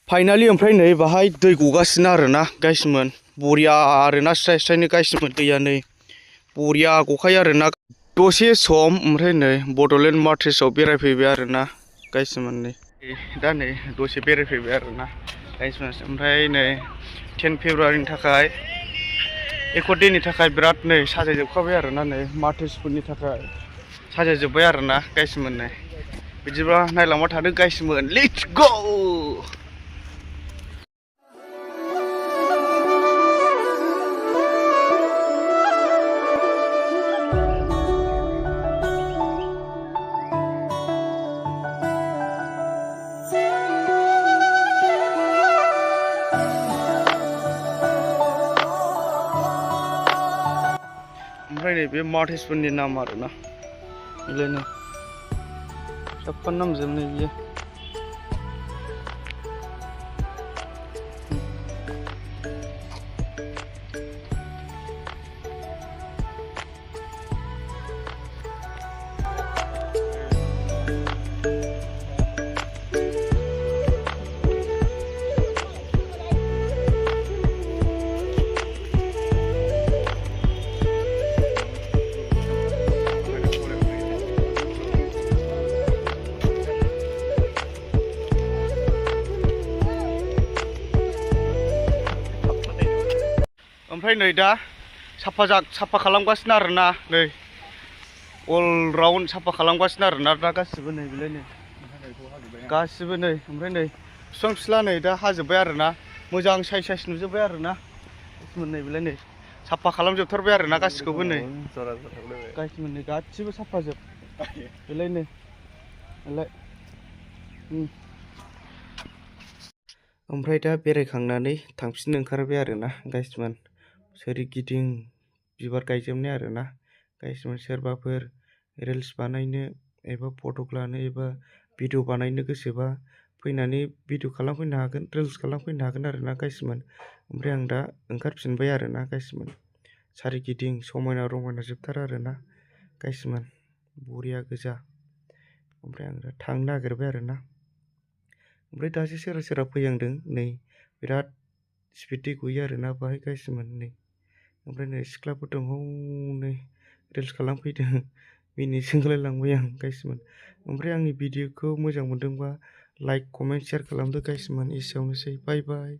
Finally ओमफ्राय नै बाहाय दै गगासिनो आरोना गाइसमोन बरिया आरोना स्राय स्रायनो गाइसमोन दैया नै बरिया गखायो आरोना दसे सम ओमफ्राय नै बड'लेण्ड मार्ट्रेसआव बेरायफैबाय आरोना गाइसमोन नै दा नै दसे बेरायफैबाय आरोना गाइसमोन ओमफ्राय नै 10 फेब्रुवारिनि थाखाय एक देनि थाखाय बिराद नै साजायजोबखाबाय आरोना नै मार्ट्रेसफोरनि थाखाय साजायजोब्बाय आरोना गाइसमोन नै बिदिब्ला नायलांबाय थादो गाइसमोन लेट्स गो ओमफ्राय नै बे मार्ट्रेसफोरनि नाम आरोना बेलायनो साफा नामजोब नै बियो ओमफ्राय नै दा साफा खालामगासिनो आरोना नै अल राउन्ड साफा खालामगासिनो आरोना दा गासिबो नै बिलाय नै गासिबो नै ओमफ्राय नै बिफां फिला नै दा हाजोब्बाय आरोना मोजां साइस नुजोब्बाय आरोना गासिबो नै बिलाय नै साफा खालामजोबथारबाय आरोना गासिखौबो नै गासिबो नै गासिबो साफाजोब बिलाय नै ओमफ्राय दा बेरायखांनानै थांफिननो ओंखारबाय आरोना गाइसमोन सोरगिदिं बिबार गायजोबनाय आरोना गाइसमोन सोरबाफोर रिल्स बानायनो एबा फटक लानो एबा भिडिअ बानायनो गोसोबा फैनानै भिडिअ खालामफैनो हागोन रिल्स खालामफैनो हागोन आरोना गाइसमोन ओमफ्राय आं दा ओंखारफिनबाय आरोना गाइसमोन सोरगिदिं समायना रमायना जोबथार आरोना गाइसमोन बरिया गोजा ओमफ्राय आं दा थांनो नागिरबाय आरोना ओमफ्राय दासो सोरबा फैहांदों नै बिराद स्पिडै गयो आरोना बाहाय गाइसमोन नै ओमफ्राय नै सिख्लाफोर दं हनै रिल्स खालामफैदों मिनि सोंलायलांबाय आं गाइसमोन ओमफ्राय आंनि भिडिअखौ मोजां मोनदोंबा लाइक कमेन्ट शेयार खालामदो गाइसमोन एसेयावनोसै बाय बाय।